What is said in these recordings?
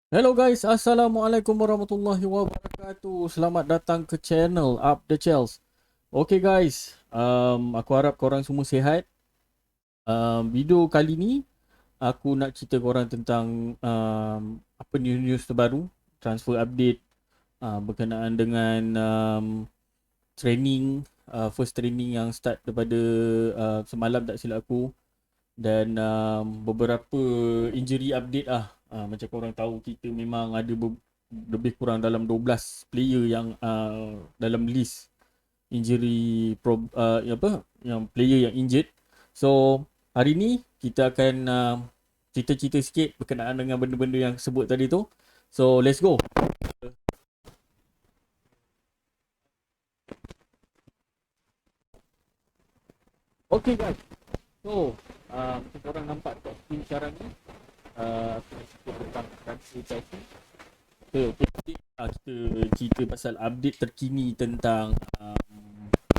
Hello guys, Assalamualaikum warahmatullahi wabarakatuh. Selamat datang ke channel Up The Chels. Okay guys, aku harap korang semua sihat. Video kali ni aku nak cerita korang tentang apa news terbaru, transfer update berkenaan dengan training, first training yang start daripada semalam tak silap aku. Dan beberapa injury update lah. Macam korang tahu kita memang ada lebih kurang dalam 12 player yang dalam list injury apa yang player yang injured. So hari ni kita akan cerita-cerita sikit berkenaan dengan benda-benda yang sebut tadi tu. So let's go. Okay guys. So macam korang nampak kat screen sekarang ni, aku nak cerita tentang transfer Chelsea. Kita cerita pasal update terkini tentang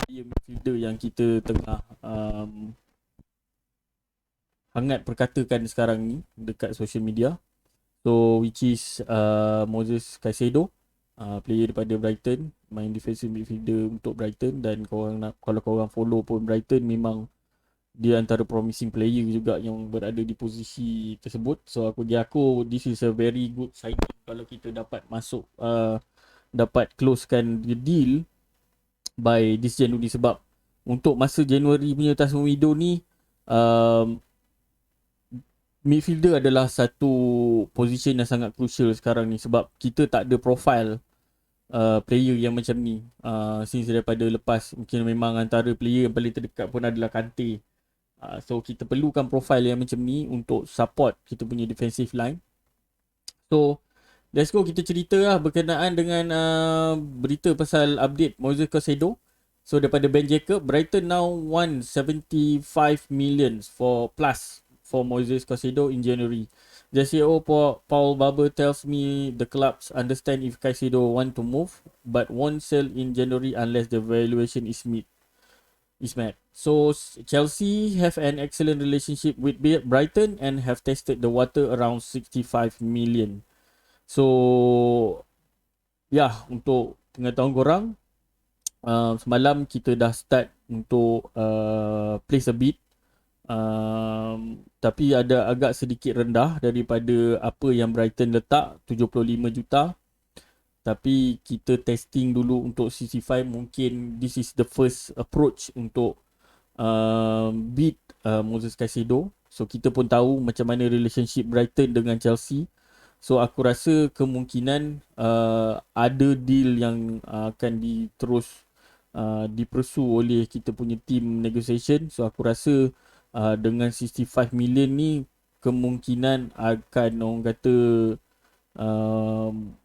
player midfielder yang kita tengah hangat perkatakan sekarang ni dekat social media. So which is Moses Caicedo, player daripada Brighton, main defensive midfielder untuk Brighton. Dan kalau korang follow pun Brighton, memang dia antara promising player juga yang berada di posisi tersebut. So aku this is a very good signing kalau kita dapat masuk dapat closekan the deal by this January. Sebab untuk masa January punya transfer window ni, um, midfielder adalah satu position yang sangat crucial sekarang ni. Sebab kita tak ada profile player yang macam ni. Since daripada lepas, mungkin memang antara player yang paling terdekat pun adalah Kante. So kita perlukan profile yang macam ni untuk support kita punya defensive line. So let's go, kita cerita lah berkenaan dengan berita pasal update Moses Caicedo. So daripada Ben Jacob, Brighton now want 75 million for Moses Caicedo in January. The CEO Paul Barber tells me the clubs understand if Caicedo want to move, but won't sell in January unless the valuation is met. So Chelsea have an excellent relationship with Brighton and have tested the water around 65 million. So ya, untuk pengetahuan korang, semalam kita dah start untuk place a bid, tapi ada agak sedikit rendah daripada apa yang Brighton letak, 75 juta. Tapi kita testing dulu untuk 65. Mungkin this is the first approach untuk bid Moses Caicedo. So kita pun tahu macam mana relationship Brighton dengan Chelsea. So aku rasa kemungkinan ada deal yang akan dipersu oleh kita punya team negotiation. So aku rasa dengan 65 million ni kemungkinan akan orang kata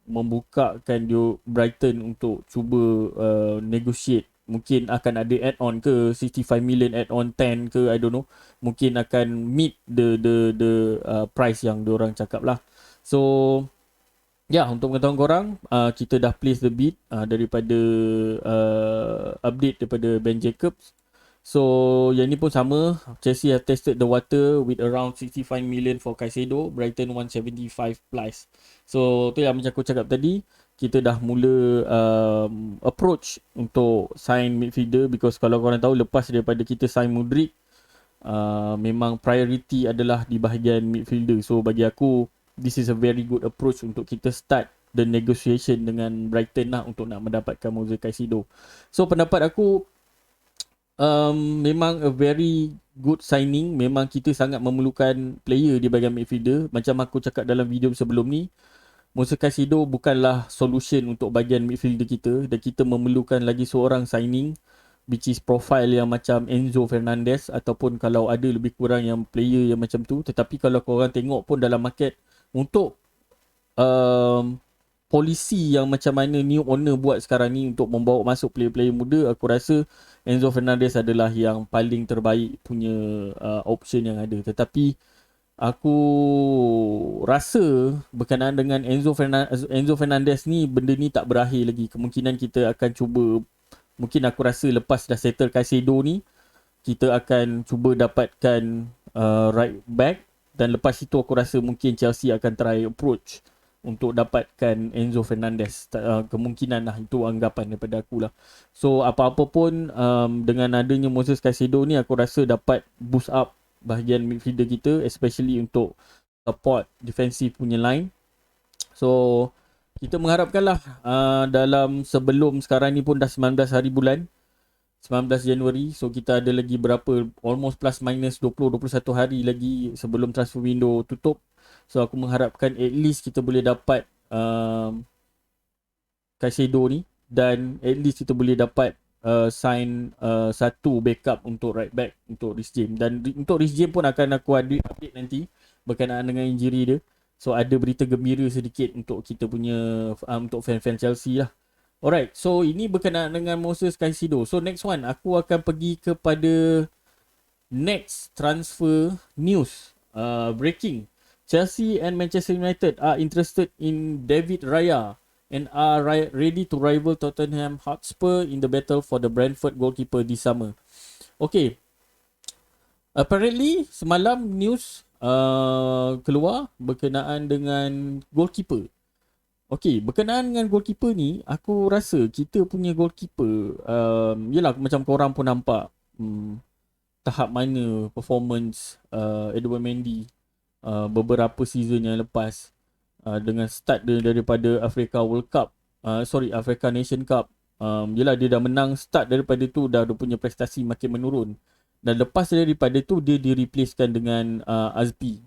membukakan Brighton untuk cuba negotiate. Mungkin akan ada add-on ke 65 million, add-on 10 ke, I don't know. Mungkin akan meet the price yang diorang cakap lah. So ya, untuk pengetahuan korang, kita dah place the bid daripada update daripada Ben Jacobs. So yang ni pun sama, Chelsea have tested the water with around 65 million for Caicedo, Brighton 175 plus. So tu yang macam aku cakap tadi, kita dah mula approach untuk sign midfielder. Because kalau korang tahu, lepas daripada kita sign Mudryk, memang priority adalah di bahagian midfielder. So bagi aku, this is a very good approach untuk kita start the negotiation dengan Brighton lah untuk nak mendapatkan Moses Caicedo. So pendapat aku, memang a very good signing. Memang kita sangat memerlukan player di bahagian midfielder. Macam aku cakap dalam video sebelum ni, Moses Caicedo bukanlah solution untuk bahagian midfielder kita, dan kita memerlukan lagi seorang signing which is profile yang macam Enzo Fernandez, ataupun kalau ada lebih kurang yang player yang macam tu. Tetapi kalau korang tengok pun dalam market, untuk um, polisi yang macam mana new owner buat sekarang ni untuk membawa masuk player-player muda, aku rasa Enzo Fernandez adalah yang paling terbaik punya option yang ada. Tetapi aku rasa berkenaan dengan Enzo Fernandez ni, benda ni tak berakhir lagi. Kemungkinan kita akan cuba, mungkin aku rasa lepas dah settle Caicedo ni, kita akan cuba dapatkan right back. Dan lepas itu aku rasa mungkin Chelsea akan try approach untuk dapatkan Enzo Fernandez. Kemungkinan lah, itu anggapan daripada aku lah. So apa-apa pun dengan adanya Moses Caicedo ni, aku rasa dapat boost up bahagian midfielder kita, especially untuk support defensive punya line. So kita mengharapkanlah dalam sebelum sekarang ni pun dah 19 hari bulan, 19 Januari. So kita ada lagi berapa, almost plus minus 20-21 hari lagi sebelum transfer window tutup. So aku mengharapkan at least kita boleh dapat Caicedo ni, dan at least kita boleh dapat sign satu backup untuk right back untuk Reece James. Dan untuk Reece James pun akan aku update nanti berkenaan dengan injury dia. So ada berita gembira sedikit untuk kita punya untuk fan-fan Chelsea lah. Alright, so ini berkenaan dengan Moses Caicedo. So next one, aku akan pergi kepada next transfer news. Breaking. Chelsea and Manchester United are interested in David Raya and are ready to rival Tottenham Hotspur in the battle for the Brentford goalkeeper this summer. Okay. Apparently, semalam news keluar berkenaan dengan goalkeeper. Okay, berkenaan dengan goalkeeper ni, aku rasa kita punya goalkeeper, yelah macam korang pun nampak tahap mana performance Edouard Mendy beberapa season yang lepas, dengan start dia daripada Africa World Cup, Africa Nation Cup. Yelah dia dah menang, start daripada tu dah dia punya prestasi makin menurun. Dan lepas daripada tu dia di-replacekan dengan Azpi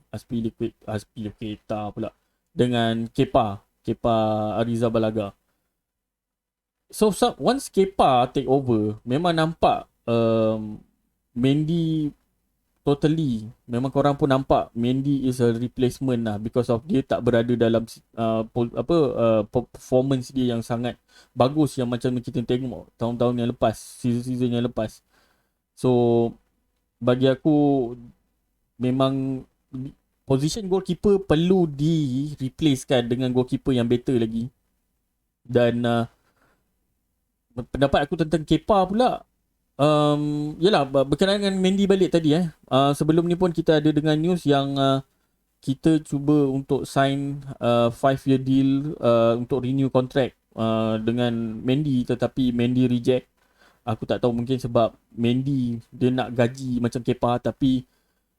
Keita pula, dengan Kepa Arrizabalaga. So once Kepa take over, memang nampak Mendy totally, memang korang pun nampak Mendy is a replacement lah, because of dia tak berada dalam performance dia yang sangat bagus yang macam kita tengok tahun-tahun yang lepas, season-season yang lepas. So bagi aku memang position goalkeeper perlu di-replacekan dengan goalkeeper yang better lagi. Dan pendapat aku tentang Kepa pula, yelah berkenaan dengan Mendy balik tadi sebelum ni pun kita ada dengan news yang kita cuba untuk sign 5-year deal untuk renew contract dengan Mendy, tetapi Mendy reject. Aku tak tahu, mungkin sebab Mendy dia nak gaji macam Kepa, tapi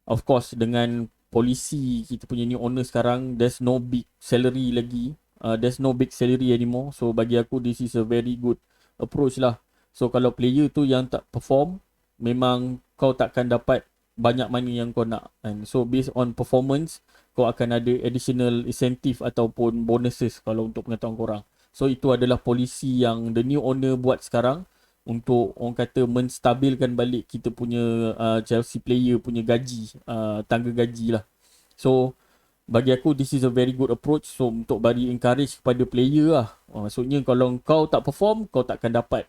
of course dengan polisi kita punya new owner sekarang, there's no big salary lagi, there's no big salary anymore. So bagi aku this is a very good approach lah. So kalau player tu yang tak perform, memang kau takkan dapat banyak money yang kau nak. And so based on performance, kau akan ada additional incentive ataupun bonuses kalau untuk pengetahuan korang. So itu adalah polisi yang the new owner buat sekarang untuk orang kata menstabilkan balik kita punya Chelsea player punya gaji, tangga gaji lah. So bagi aku this is a very good approach. So untuk bagi encourage kepada player lah. Maksudnya kalau kau tak perform, kau takkan dapat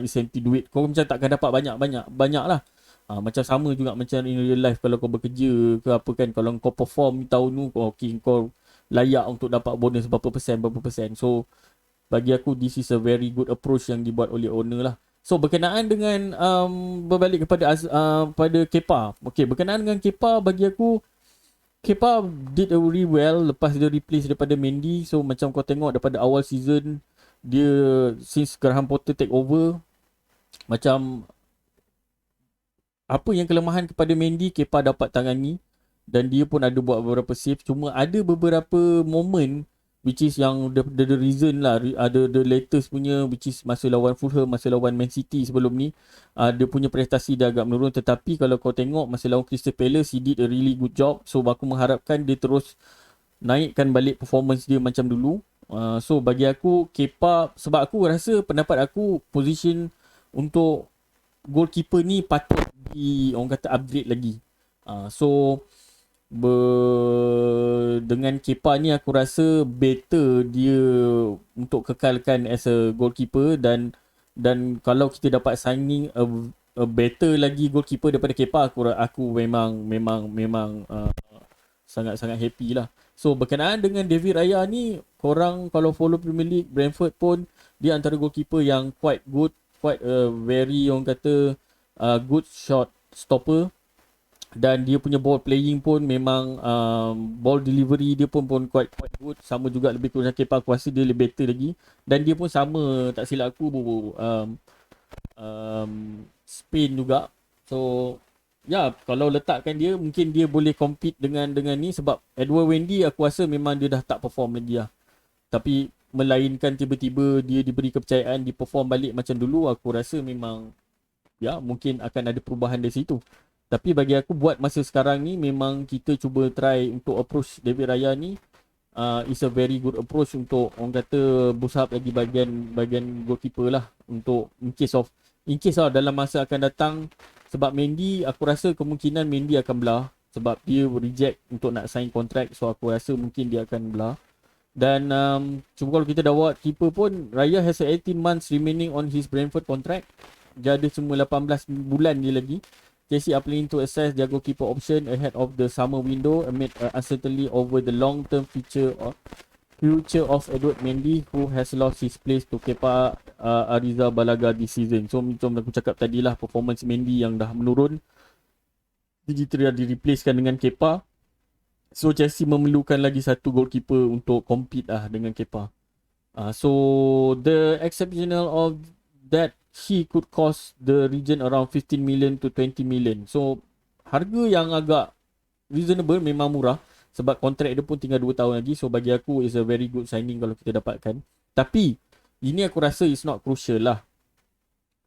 insentif duit. Kau macam takkan dapat banyak lah. Macam sama juga macam in real life, kalau kau bekerja ke apa kan, kalau kau perform tahun tu, kau layak untuk dapat bonus berapa persen. So bagi aku this is a very good approach yang dibuat oleh owner lah. So berkenaan dengan berbalik kepada pada Kepa. Okay, berkenaan dengan Kepa, bagi aku Kepa did really well lepas dia replace daripada Mendy. So macam kau tengok daripada awal season, dia since Graham Potter take over, macam apa yang kelemahan kepada Mendy, Kepa dapat tangani. Dan dia pun ada buat beberapa save. Cuma ada beberapa moment which is yang the reason lah, ada the latest punya, which is masa lawan Fulham, masa lawan Man City sebelum ni, dia punya prestasi dah agak menurun. Tetapi kalau kau tengok masa lawan Crystal Palace, he did a really good job. So aku mengharapkan dia terus naikkan balik performance dia macam dulu. So bagi aku Kepa, sebab aku rasa, pendapat aku, position untuk goalkeeper ni patut orang kata upgrade lagi. So dengan Kepa ni aku rasa better dia untuk kekalkan as a goalkeeper. Dan kalau kita dapat signing a better lagi goalkeeper daripada Kepa, aku memang sangat-sangat happy lah. So berkenaan dengan David Raya ni, korang kalau follow Premier League, Brentford pun dia antara goalkeeper yang quite good, quite very orang kata good shot stopper. Dan dia punya ball playing pun memang ball delivery dia pun quite good. Sama juga lebih kurang Kepa, aku rasa dia lebih better lagi. Dan dia pun sama, tak silap aku, um, Spain juga. So ya, kalau letakkan dia, mungkin dia boleh compete dengan ni. Sebab Edward Wendy aku rasa memang dia dah tak perform lagi lah. Tapi melainkan tiba-tiba dia diberi kepercayaan, dia perform balik macam dulu, aku rasa memang ya mungkin akan ada perubahan dari situ. Tapi bagi aku buat masa sekarang ni, memang kita cuba try untuk approach David Raya ni, is a very good approach untuk orang kata boost up lagi bagian goalkeeper lah, untuk in case lah dalam masa akan datang. Sebab Mendy, aku rasa kemungkinan Mendy akan belah sebab dia reject untuk nak sign kontrak. So aku rasa mungkin dia akan belah. Dan cuma kalau kita dah buat keeper pun, Raya has 18 months remaining on his Brentford contract. Dia ada semua 18 bulan dia lagi. Chelsea are planning to assess their goalkeeper option ahead of the summer window amid uncertainty over the long-term future of Edward Mendy, who has lost his place to Kepa Arrizabalaga this season. So macam aku cakap tadi lah, performance Mendy yang dah menurun, dia di-replacekan dengan Kepa. So Chelsea memerlukan lagi satu goalkeeper untuk compete lah dengan Kepa. So the exceptional of that, he could cost the region around 15 million to 20 million. So harga yang agak reasonable, memang murah. Sebab kontrak dia pun tinggal 2 tahun lagi. So bagi aku is a very good signing kalau kita dapatkan. Tapi ini aku rasa is not crucial lah.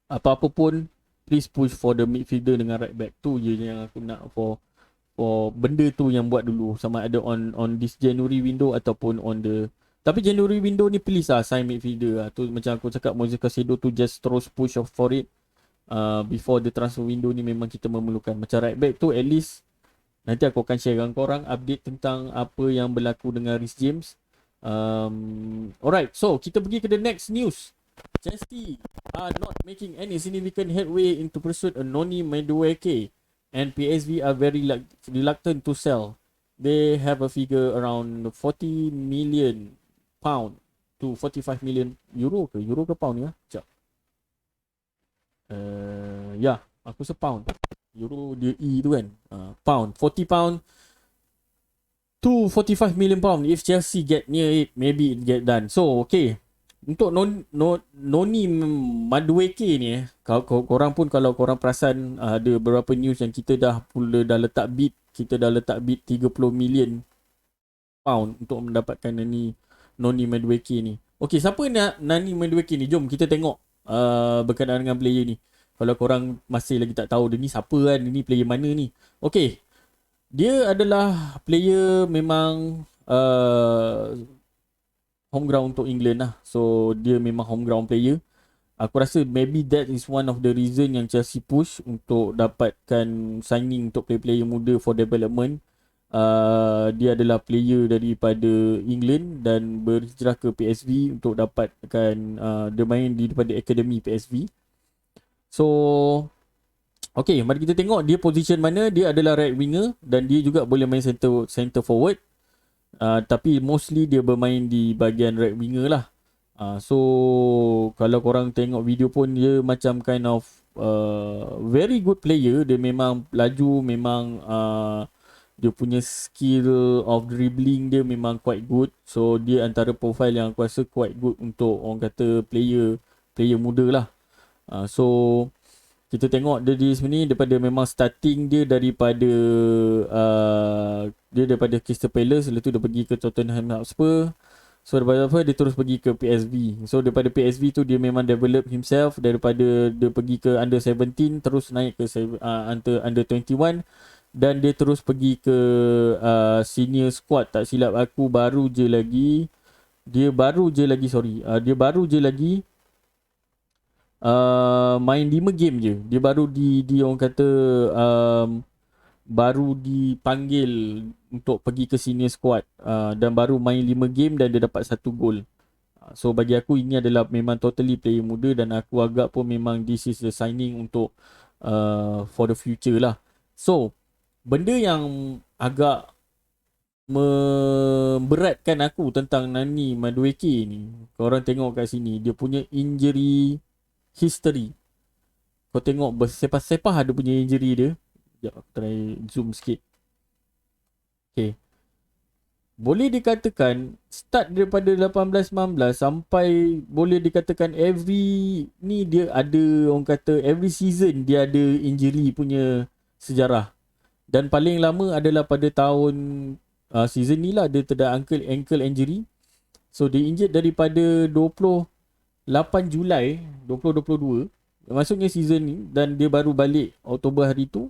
Apa-apa pun, please push for the midfielder dengan right back. Tu je yang aku nak for benda tu yang buat dulu, sama ada on this January window ataupun on the, tapi January window ni please lah sign midfielder lah. Tu macam aku cakap, Moises Caicedo tu just terus push off for it before the transfer window ni. Memang kita memerlukan macam right back tu. At least nanti aku akan share dengan korang update tentang apa yang berlaku dengan Reece James. Alright, so kita pergi ke the next news. Chelsea are not making any significant headway into pursuit of Noni Madueke, and PSV are very reluctant to sell. They have a figure around 40 million pound to 45 million euro ke pound ya? Sekejap. Ya, aku rasa pound. Euro dia E tu kan. Pound. 40 pound to 45 million pound. If Chelsea get near it, maybe it get done. So, okay. Untuk Noni Madueke ni, korang pun kalau korang perasan, ada beberapa news yang kita dah letak bid. Kita dah letak bid 30 million pound untuk mendapatkan Noni Madueke ni. Okay, siapa Noni Madueke ni? Jom kita tengok berkenaan dengan player ni. Kalau korang masih lagi tak tahu dia ni siapa kan, dia ni player mana ni. Okay, dia adalah player memang home ground untuk England lah. So dia memang home ground player. Aku rasa maybe that is one of the reason yang Chelsea push untuk dapatkan signing untuk player-player muda for development. Dia adalah player daripada England dan berhijrah ke PSV untuk dapatkan dia main daripada akademi PSV. So okay, mari kita tengok dia position mana. Dia adalah right winger dan dia juga boleh main center forward. Tapi mostly dia bermain di bahagian right winger lah. So kalau korang tengok video pun, dia macam kind of very good player. Dia memang laju, memang dia punya skill of dribbling dia memang quite good. So dia antara profile yang aku rasa quite good untuk orang kata player muda lah. So kita tengok dia di sini daripada memang starting dia daripada Crystal Palace, lepas tu dia pergi ke Tottenham Hotspur. So daripada apa dia terus pergi ke PSV. So daripada PSV tu dia memang develop himself. Daripada dia pergi ke under 17, terus naik ke under 21, dan dia terus pergi ke senior squad. Tak silap aku dia baru je lagi main 5 game je. Dia baru di orang kata baru dipanggil untuk pergi ke senior squad, dan baru main 5 game dan dia dapat 1 gol. So bagi aku ini adalah memang totally player muda, dan aku agak pun memang this is the signing untuk for the future lah. So benda yang agak memberatkan aku tentang Nani Madueke ni, korang tengok kat sini dia punya injury history. Kau tengok bersepah-sepah ada punya injury dia. Sekejap aku try zoom sikit. Okay. Boleh dikatakan start daripada 18-19 sampai boleh dikatakan every ni dia ada, orang kata every season dia ada injury punya sejarah. Dan paling lama adalah pada tahun season ni lah dia terda ankle injury. So dia injured daripada 28 Julai 2022, maksudnya season ni, dan dia baru balik Oktober hari tu,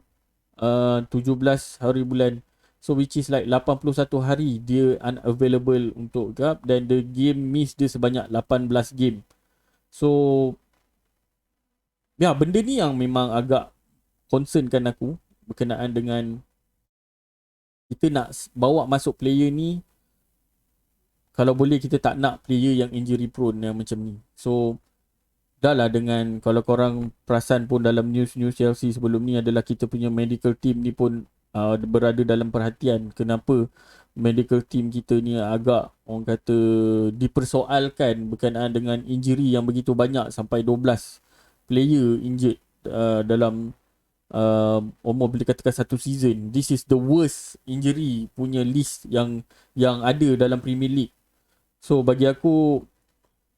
17 hari bulan. So which is like 81 hari dia unavailable untuk Cup, dan the game miss dia sebanyak 18 game. So ya, benda ni yang memang agak concernkan aku berkenaan dengan kita nak bawa masuk player ni. Kalau boleh kita tak nak player yang injury prone yang macam ni. So dah lah, dengan kalau korang perasan pun dalam news-news Chelsea sebelum ni adalah kita punya medical team ni pun berada dalam perhatian. Kenapa medical team kita ni agak, orang kata, dipersoalkan berkenaan dengan injury yang begitu banyak, sampai 12 player injured dalam almost boleh katakan satu season. This is the worst injury punya list yang ada dalam Premier League. So bagi aku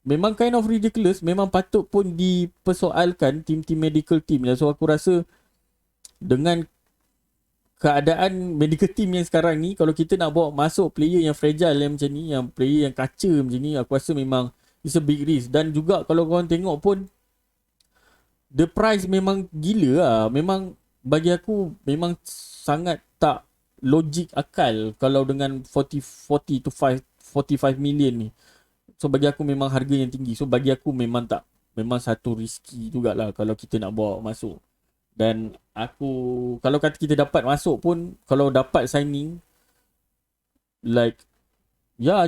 memang kind of ridiculous. Memang patut pun dipersoalkan tim-tim medical team. So aku rasa dengan keadaan medical team yang sekarang ni, kalau kita nak bawa masuk player yang fragile yang macam ni, yang player yang kaca macam ni, aku rasa memang it's a big risk. Dan juga kalau korang tengok pun, the price memang gila lah. Memang bagi aku memang sangat tak logik akal kalau dengan 40 to 45 million ni. So bagi aku memang harga yang tinggi. So bagi aku memang satu risky jugalah kalau kita nak bawa masuk. Dan aku, kalau kata kita dapat masuk pun, kalau dapat signing, like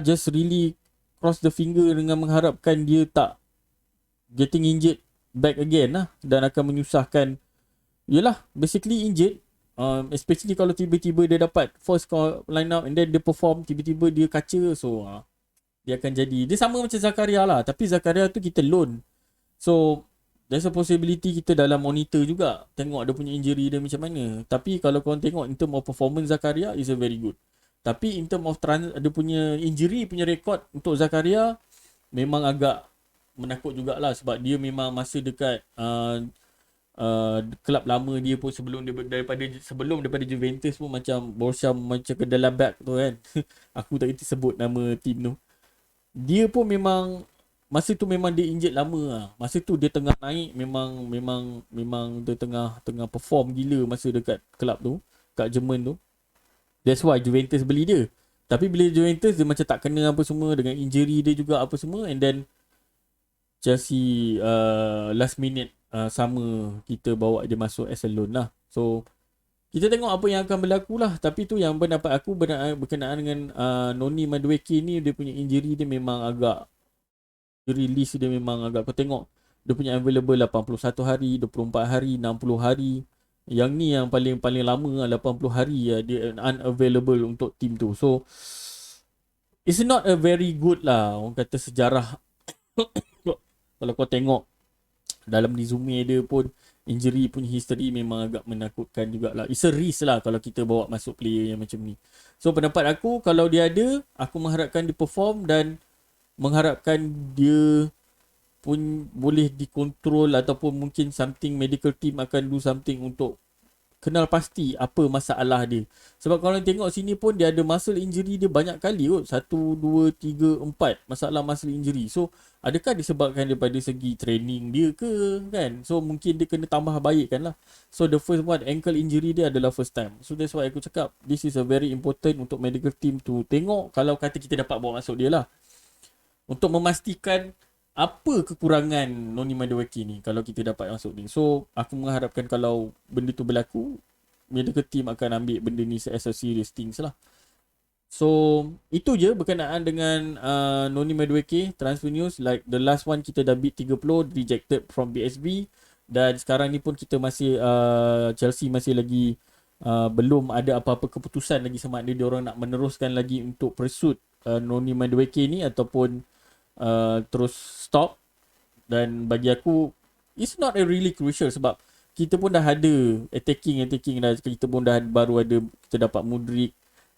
just really cross the finger dengan mengharapkan dia tak getting injured back again lah, dan akan menyusahkan. Yelah, basically injured, especially kalau tiba-tiba dia dapat first line up and then dia perform, tiba-tiba dia kaca. So dia akan jadi, dia sama macam Zakaria lah, tapi Zakaria tu kita loan. So there's a possibility kita dalam monitor juga, tengok dia punya injury dia macam mana. Tapi kalau korang tengok in term of performance, Zakaria is a very good. Tapi in term of dia punya injury punya record untuk Zakaria memang agak menakut jugalah, sebab dia memang masih dekat kelab lama dia pun daripada Juventus pun macam Borussia Mönchengladbach tu kan. Aku tak kerti sebut nama team tu. Dia pun memang masa tu memang dia injured lama lah. Masa tu dia tengah naik, memang dia tengah perform gila masa dekat kelab tu, kat Jerman tu. That's why Juventus beli dia. Tapi bila Juventus dia macam tak kena apa semua, dengan injury dia juga apa semua, and then Chelsea last minute sama kita bawa dia masuk as a loan lah. So kita tengok apa yang akan berlaku lah. Tapi tu yang pendapat aku berkenaan dengan Noni Madueke ni. Dia punya injury dia memang agak, release dia memang agak, kau tengok dia punya available 81 hari, 24 hari, 60 hari. Yang ni yang paling lama 80 hari dia unavailable untuk team tu. So it's not a very good lah, orang kata, sejarah. Kalau kau tengok dalam resume dia pun, injury punya history memang agak menakutkan jugalah. It's a risk lah kalau kita bawa masuk player yang macam ni. So pendapat aku, kalau dia ada, aku mengharapkan dia perform, dan mengharapkan dia pun boleh dikontrol, ataupun mungkin something medical team akan do something untuk kenal pasti apa masalah dia. Sebab kalau tengok sini pun dia ada muscle injury dia banyak kali kot. 1, 2, 3, 4 masalah muscle injury. So adakah disebabkan daripada segi training dia ke kan? So mungkin dia kena tambah baikkan lah. So the first one, ankle injury dia adalah first time. So that's why aku cakap this is a very important untuk medical team tu tengok, kalau kata kita dapat bawa masuk dia lah, untuk memastikan apa kekurangan Noni Madueke ni kalau kita dapat masuk ni. So aku mengharapkan kalau benda tu berlaku, medical team akan ambil benda ni as a serious things lah. So itu je berkenaan dengan Noni Madueke transfer news. Like the last one kita dah bid 30, rejected from BSB. Dan sekarang ni pun kita masih Chelsea masih lagi belum ada apa-apa keputusan lagi sama ada dia orang nak meneruskan lagi untuk pursuit Noni Madueke ni ataupun terus stop. Dan bagi aku it's not a really crucial, sebab kita pun dah ada attacking dah, kita pun dah baru ada, kita dapat Mudryk,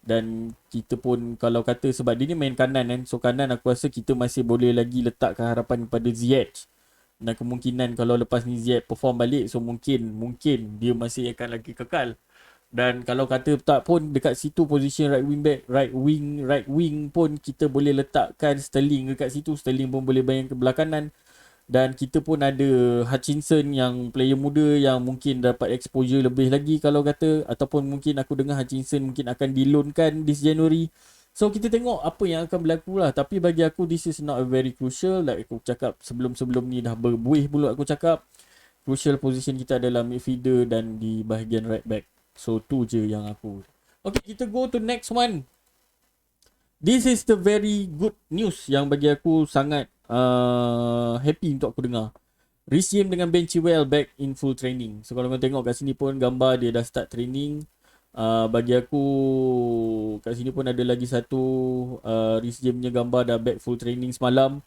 dan kita pun kalau kata sebab dia ni main kanan kan, so kanan aku rasa kita masih boleh lagi letakkan harapan pada Ziyech, dan kemungkinan kalau lepas ni Ziyech perform balik, so mungkin dia masih akan lagi kekal. Dan kalau kata tak pun dekat situ position right wing pun kita boleh letakkan Sterling dekat situ. Sterling pun boleh main ke belah kanan. Dan kita pun ada Hutchinson yang player muda yang mungkin dapat exposure lebih lagi kalau kata, ataupun mungkin aku dengar Hutchinson mungkin akan diloankan this January. So kita tengok apa yang akan berlaku lah. Tapi bagi aku this is not a very crucial. Like aku cakap sebelum ni dah berbuih mulut aku cakap. Crucial position kita adalah midfielder dan di bahagian right back. So tu je yang aku. Okay, kita go to next one. This is the very good news yang bagi aku sangat happy untuk aku dengar. Reece James dengan Ben Chilwell back in full training. So kalau kau tengok kat sini pun gambar dia dah start training. Bagi aku kat sini pun ada lagi satu Reece James punya gambar dah back full training semalam.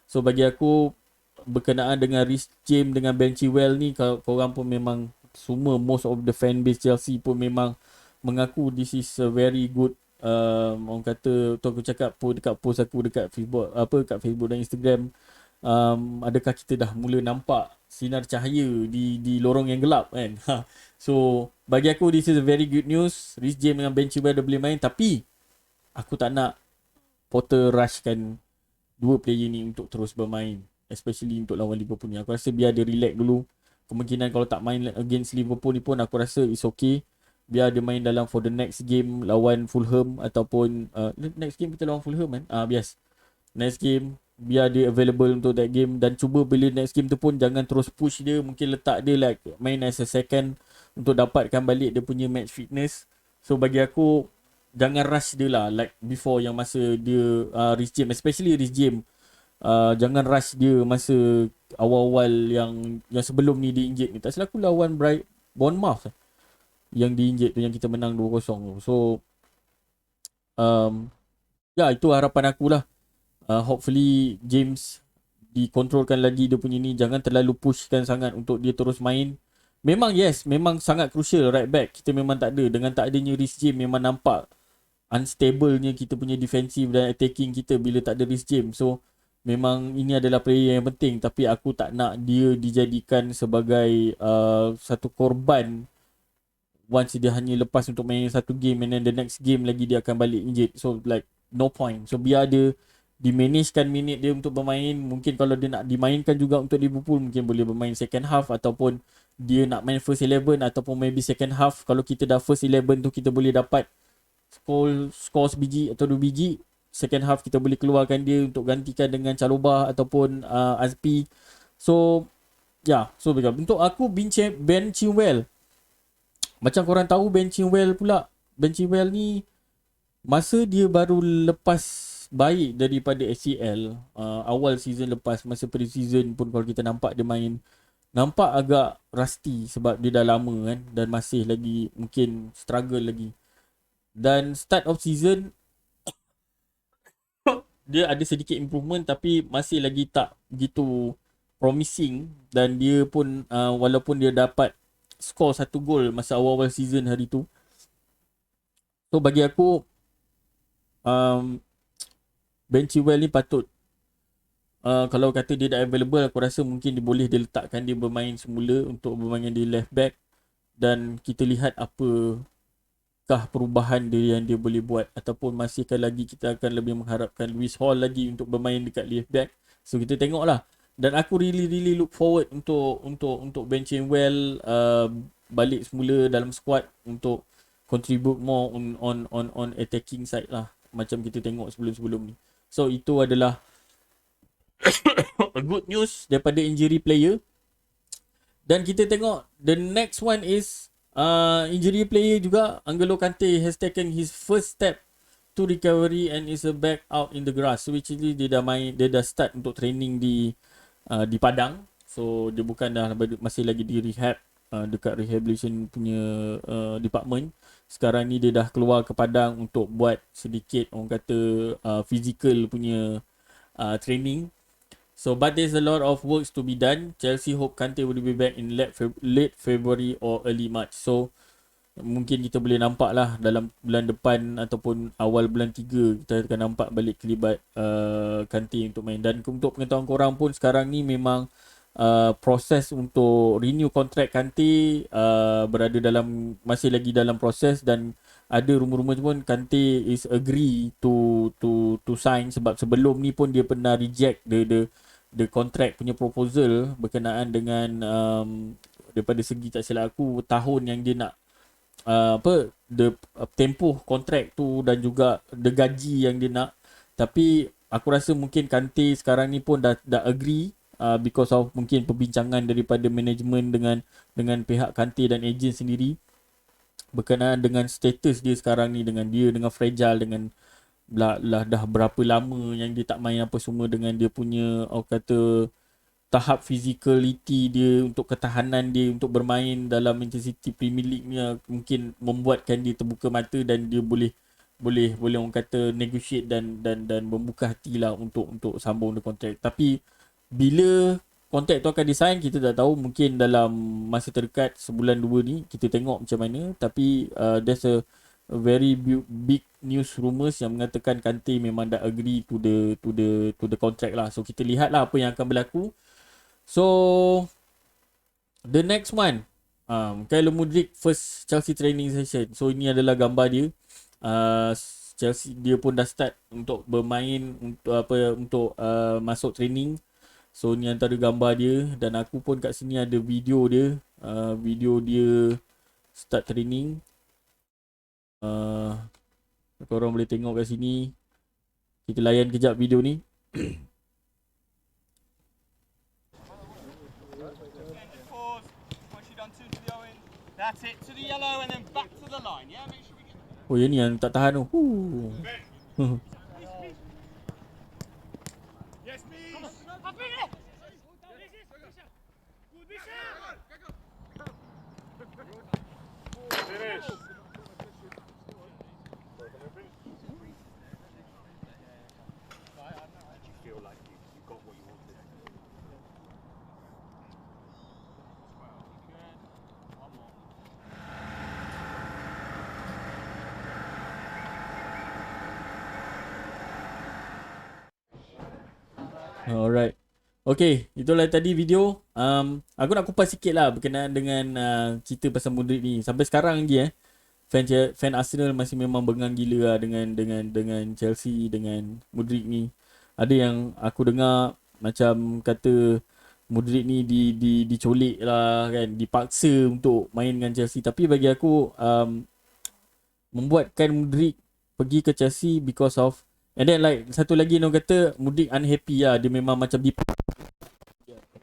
So bagi aku berkenaan dengan Reece James dengan Ben Chilwell ni, korang pun memang semua most of the fan base Chelsea pun memang mengaku this is a very good orang kata tu aku cakap pun dekat post aku dekat Facebook kat Facebook dan Instagram, adakah kita dah mula nampak sinar cahaya di lorong yang gelap kan. So bagi aku this is a very good news. Reece James dengan Ben Chilwell dah boleh main, tapi aku tak nak Potter rushkan dua player ni untuk terus bermain, especially untuk lawan Liverpool ni. Aku rasa biar dia relax dulu. Kemungkinan kalau tak main against Liverpool ni pun aku rasa it's okay. Biar dia main dalam for the next game lawan Fulham, ataupun next game kita lawan Fulham kan. Yes. Next game biar dia available untuk that game, dan cuba bila next game tu pun jangan terus push dia, mungkin letak dia like main as a second untuk dapatkan balik dia punya match fitness. So bagi aku jangan rush dia lah, like before yang masa dia Reece James, especially Reece James. Jangan rush dia masa awal-awal yang sebelum ni dia injet ni. Tak silap aku lawan Bournemouth yang dia injet tu, yang kita menang 2-0 tu. So ya itu harapan aku lah. Hopefully James dikontrolkan lagi dia punya ni, jangan terlalu pushkan sangat untuk dia terus main. Memang memang sangat crucial right back kita memang tak ada. Dengan tak adanya Reece James memang nampak unstable-nya kita punya defensive dan attacking kita bila tak ada Reece James. So memang ini adalah player yang penting, tapi aku tak nak dia dijadikan sebagai satu korban once dia hanya lepas untuk main satu game and then the next game lagi dia akan balik injured. So like no point. So biar dia dimanagekan minit dia untuk bermain. Mungkin kalau dia nak dimainkan juga untuk Liverpool, mungkin boleh bermain second half, ataupun dia nak main first 11, ataupun maybe second half. Kalau kita dah first 11 tu kita boleh dapat score sebiji atau 2 biji, second half kita boleh keluarkan dia untuk gantikan dengan Chalobah ataupun Azpi. So so untuk aku Ben Chilwell, macam korang tahu Ben Chilwell ni masa dia baru lepas baik daripada ACL awal season lepas, masa pre-season pun kalau kita nampak dia main, nampak agak rusty sebab dia dah lama kan, dan masih lagi mungkin struggle lagi. Dan start of season dia ada sedikit improvement, tapi masih lagi tak begitu promising. Dan dia pun walaupun dia dapat score 1 gol masa awal-awal season hari tu, so bagi aku Ben Chilwell ni patut kalau kata dia dah available, aku rasa mungkin dia boleh diletakkan dia bermain semula untuk bermain di left back, dan kita lihat apakah perubahan dia yang dia boleh buat, ataupun masihkah lagi kita akan lebih mengharapkan Lewis Hall lagi untuk bermain dekat left back. So kita tengoklah. Dan aku really look forward untuk Ben Chilwell balik semula dalam squad untuk contribute more on attacking side lah, macam kita tengok sebelum-sebelum ni. So itu adalah good news daripada injury player. Dan kita tengok the next one is injury player juga. N'Golo Kante has taken his first step to recovery and is back out in the grass. So which is dia dah start untuk training di padang. So dia bukan dah masih lagi di rehab dekat rehabilitation punya department. Sekarang ni dia dah keluar ke padang untuk buat sedikit orang kata physical punya training. So but there's a lot of works to be done. Chelsea hope Kante will be back in late February or early March. So mungkin kita boleh nampak lah dalam bulan depan ataupun awal bulan 3 kita akan nampak balik kelibat Kante untuk main. Dan untuk pengetahuan korang pun sekarang ni memang proses untuk renew kontrak Kante berada dalam, masih lagi dalam proses, dan ada rumor-rumor pun Kante is agree to sign, sebab sebelum ni pun dia pernah reject the contract punya proposal berkenaan dengan daripada segi tak silap aku tahun yang dia nak tempoh kontrak tu dan juga the gaji yang dia nak. Tapi aku rasa mungkin Kante sekarang ni pun dah agree because of mungkin perbincangan daripada management dengan pihak Kante dan ejen sendiri berkenaan dengan status dia sekarang ni, dengan fragile, dengan dah berapa lama yang dia tak main apa semua, dengan dia punya kata tahap physicality dia, untuk ketahanan dia untuk bermain dalam intensity Premier League ni mungkin membuatkan dia terbuka mata dan dia boleh orang kata negotiate dan membuka hati lah untuk sambung the kontrak. Tapi bila kontrak tu akan design kita tak tahu, mungkin dalam masa terdekat sebulan 2 ni kita tengok macam mana. Tapi there's a very big news rumours yang mengatakan Kante memang dah agree to the contract lah. So kita lihat lah apa yang akan berlaku. So the next one, Kyler Mudryk first Chelsea training session. So ini adalah gambar dia. Chelsea dia pun dah start untuk bermain untuk masuk training. So ni antara gambar dia, dan aku pun kat sini ada video dia. Video dia start training. Korang boleh tengok kat sini. Kita layan kejap video ni. That's it, to the yellow and then back to the line, yeah? Make sure we get... Oh, yang ni yang tak tahan tu. Yes, me! Finish! Feel like you got what you wanted. Alright. Okay, itulah tadi video. Aku nak kupas sikit lah berkenaan dengan cerita pasal Mudryk ni. Sampai sekarang lagi fan Arsenal masih memang bengang gila lah dengan Chelsea, dengan Mudryk ni. Ada yang aku dengar macam kata Mudryk ni dicolik lah kan, dipaksa untuk main dengan Chelsea. Tapi bagi aku membuatkan Mudryk pergi ke Chelsea because of, and then like satu lagi orang kata Mudryk unhappy lah. Dia memang macam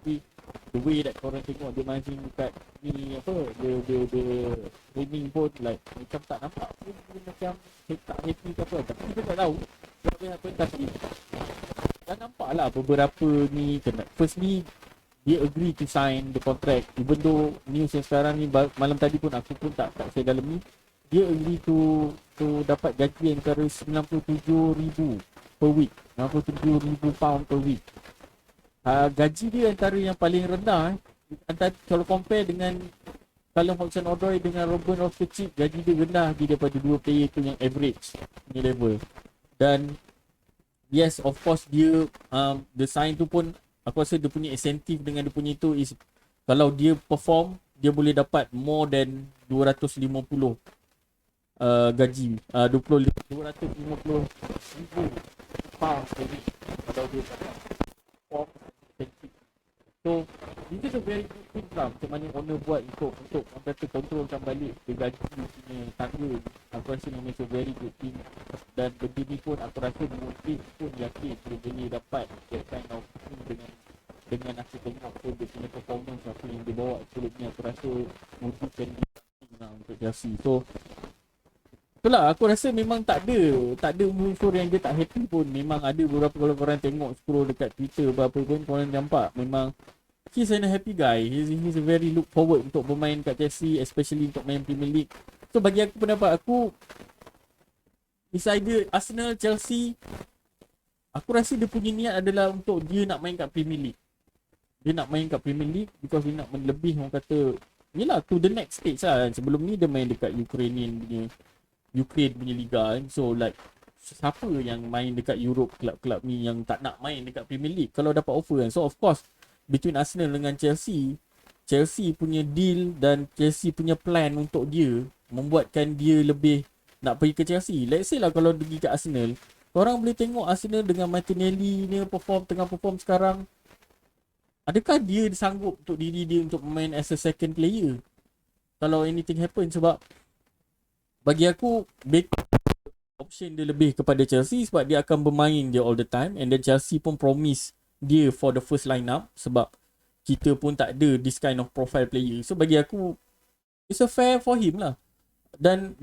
tapi the way that korang tengok dia main dekat ni dia training pun like macam tak nampak pun dia macam tak happy ke apa. Tapi kita tak tahu apa. Tapi dah nampak lah beberapa ni kena. Firstly dia agree to sign the contract, even though news yang sekarang ni malam tadi pun aku pun tak saya dalam ni. Dia agree to dapat gaji antara 97,000 per week, 97,000 pound per week. Gaji dia antara yang paling rendah antara, kalau compare dengan Callum Hudson-Odoi dengan Ruben Loftus-Cheek, gaji dia rendah lagi daripada dua player tu yang average ni level. Dan yes, of course dia the sign tu pun aku rasa dia punya insentif dengan dia punya itu is kalau dia perform dia boleh dapat more than 250 gaji 250,000 pound per week kalau dia perform. So this is a very good thing lah macam mana owner buat untuk orang kata kontrolkan balik dia gaji punya tangga. Aku rasa memang it's a very good thing, dan benda ni pun aku rasa mungkin pun yakin dia boleh dapat that kind of thing dengan aku tengok pun dia punya performance apa yang dia bawa sebelumnya. Aku rasa mungkin lah untuk Chelsea. So itulah aku rasa memang tak ada unsur yang dia tak happy pun. Memang ada beberapa kalau korang tengok scroll dekat Twitter berapa pun korang nampak memang he's a happy guy. He's a very look forward untuk bermain kat Chelsea, especially untuk main Premier League. So bagi aku, pendapat aku, it's either Arsenal, Chelsea aku rasa dia punya niat adalah untuk dia nak main kat Premier League. Dia nak main kat Premier League because dia nak lebih, orang kata, yelah, to the next stage lah. Sebelum ni dia main dekat Ukraine punya liga kan. So like, siapa yang main dekat Europe, kelab-kelab ni yang tak nak main dekat Premier League kalau dapat offer kan. So of course, between Arsenal dengan Chelsea punya deal dan Chelsea punya plan untuk dia membuatkan dia lebih nak pergi ke Chelsea. Let's say lah kalau pergi ke Arsenal, korang boleh tengok Arsenal dengan Martinelli ni tengah perform sekarang. Adakah dia sanggup untuk diri dia untuk main as a second player kalau anything happen? Sebab bagi aku option dia lebih kepada Chelsea sebab dia akan bermain dia all the time, and then Chelsea pun promise dia for the first lineup sebab kita pun tak ada this kind of profile player. So bagi aku it's a fair for him lah. Dan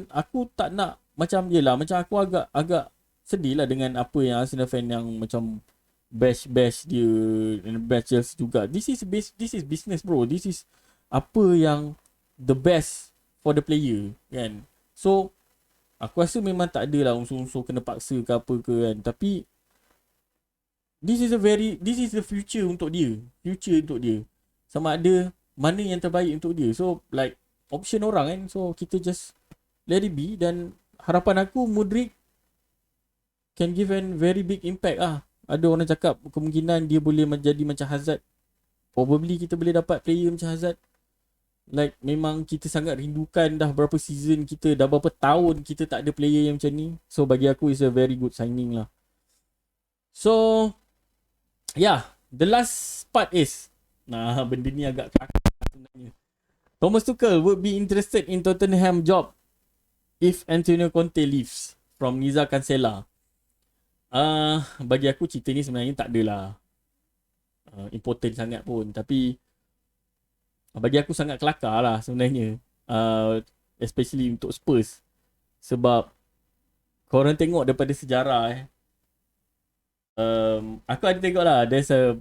aku tak nak macam macam aku agak sedih lah dengan apa yang Arsenal fan yang macam bash dia and bash Chelsea juga. This is business, bro. This is apa yang the best for the player kan. So aku rasa memang tak ada lah unsur-unsur kena paksa ke apa ke kan. Tapi this is the future untuk dia. Sama ada mana yang terbaik untuk dia. So like option orang kan. So kita just let it be. Dan harapan aku Mudryk can give a very big impact lah. Ada orang cakap kemungkinan dia boleh menjadi macam Hazard. Probably kita boleh dapat player macam Hazard. Like memang kita sangat rindukan dah berapa season kita, dah berapa tahun kita tak ada player yang macam ni. So bagi aku is a very good signing lah. So yeah, the last part is, benda ni agak kelakar sebenarnya. Thomas Tuchel would be interested in Tottenham job if Antonio Conte leaves, from Niza Cancela. Bagi aku cerita ni sebenarnya tak adalah important sangat pun. Tapi bagi aku sangat kelakar lah sebenarnya, especially untuk Spurs. Sebab korang tengok daripada sejarah aku ada tengok lah, there's a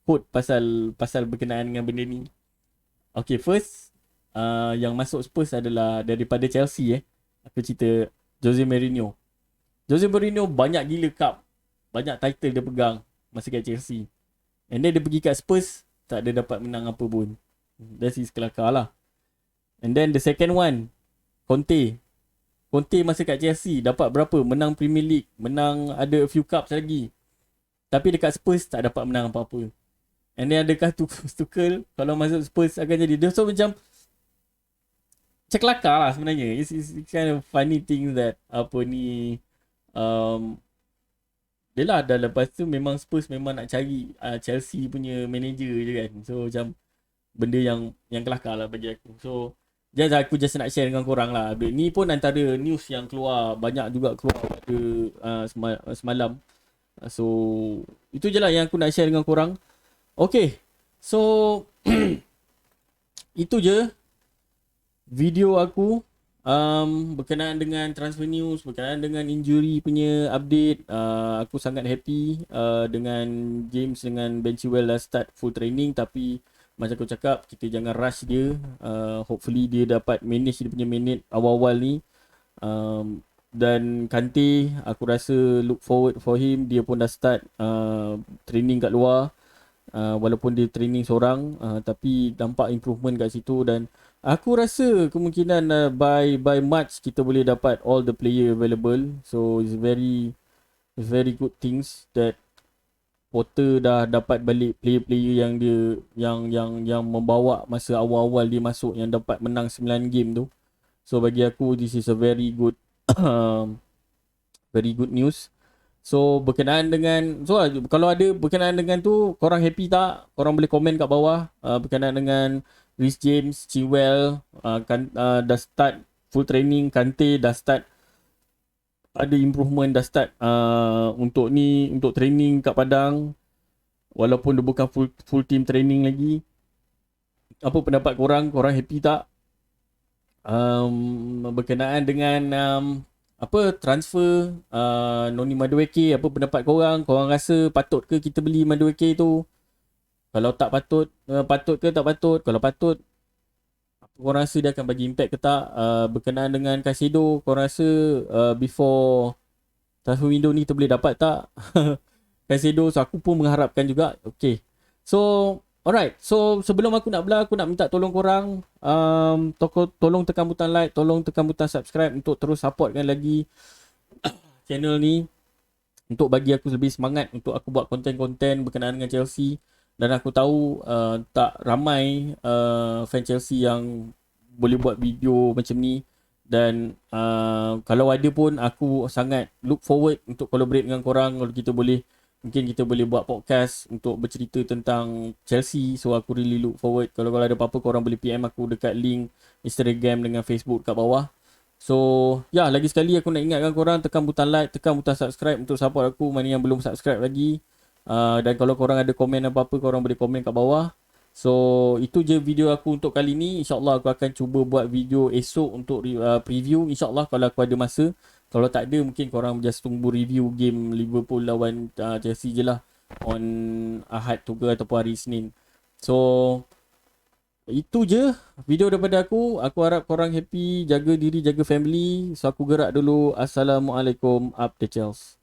quote pasal berkenaan dengan benda ni. Okay, first yang masuk Spurs adalah daripada Chelsea. Aku cerita Jose Mourinho banyak gila cup, banyak title dia pegang masa kat Chelsea. And then dia pergi kat Spurs, tak ada dapat menang apa pun. That is kelakar lah. And then the second one, Conte masa kat Chelsea dapat berapa? Menang Premier League, menang ada a few cups lagi. Tapi dekat Spurs tak dapat menang apa-apa. And then adakah Tuchel kalau masuk Spurs akan jadi? Dia so macam kelakar lah sebenarnya. It's kind of funny thing that apa ni, dia lah dah lepas tu memang Spurs memang nak cari Chelsea punya manager je kan. So macam benda yang kelakar lah bagi aku. So aku just nak share dengan korang lah. Ni pun antara news yang keluar, banyak juga keluar pada semalam. So itu je lah yang aku nak share dengan korang. Okay, so itu je video aku berkenaan dengan transfer news, berkenaan dengan injury punya update. Aku sangat happy dengan James dengan Ben Chilwell dah start full training. Tapi macam aku cakap, kita jangan rush dia. Hopefully dia dapat manage dia punya minute awal-awal ni. Dan Kante, aku rasa look forward for him. Dia pun dah start training kat luar. Walaupun dia training seorang, tapi nampak improvement kat situ. Dan aku rasa kemungkinan by March kita boleh dapat all the player available. So it's very good things that Potter dah dapat balik player-player yang dia yang membawa masa awal-awal dia masuk, yang dapat menang 9 game tu. So bagi aku this is a very good news. So berkenaan dengan, kalau ada berkenaan dengan tu, korang happy tak? Korang boleh komen kat bawah. Berkenaan dengan Reece James, Chilwell dah start full training, Kante dah start ada improvement, dah start untuk training kat padang, walaupun dia bukan full team training lagi. Apa pendapat korang? Korang happy tak? Berkenaan dengan transfer Noni Madueke, apa pendapat korang? Korang rasa patut ke kita beli Madueke tu? Kalau tak patut, patut ke tak patut? Kalau patut, korang rasa dia akan bagi impact ke tak? Berkenaan dengan Caicedo, korang rasa before transfer window ni kita boleh dapat tak? Caicedo, so aku pun mengharapkan juga. Okay, so alright, so sebelum aku nak belah, aku nak minta tolong korang, tolong tekan butang like, tolong tekan butang subscribe untuk terus supportkan lagi channel ni, untuk bagi aku lebih semangat untuk aku buat konten-konten berkenaan dengan Chelsea. Dan aku tahu tak ramai fan Chelsea yang boleh buat video macam ni. Dan kalau ada pun, aku sangat look forward untuk collaborate dengan korang. Kalau kita boleh, mungkin kita boleh buat podcast untuk bercerita tentang Chelsea. So aku really look forward. Kalau ada apa-apa, korang boleh PM aku dekat link Instagram dengan Facebook kat bawah. So ya, lagi sekali aku nak ingatkan korang, tekan butang like, tekan butang subscribe untuk support aku, mana yang belum subscribe lagi. Dan kalau korang ada komen apa-apa, korang boleh komen kat bawah. So itu je video aku untuk kali ni. InsyaAllah aku akan cuba buat video esok untuk preview, InsyaAllah kalau aku ada masa. Kalau tak ada, mungkin korang just tunggu review game Liverpool lawan Chelsea je lah, on Ahad tu ke ataupun hari Isnin. So itu je video daripada aku. Aku harap korang happy, jaga diri, jaga family. So aku gerak dulu. Assalamualaikum, up the Chelsea.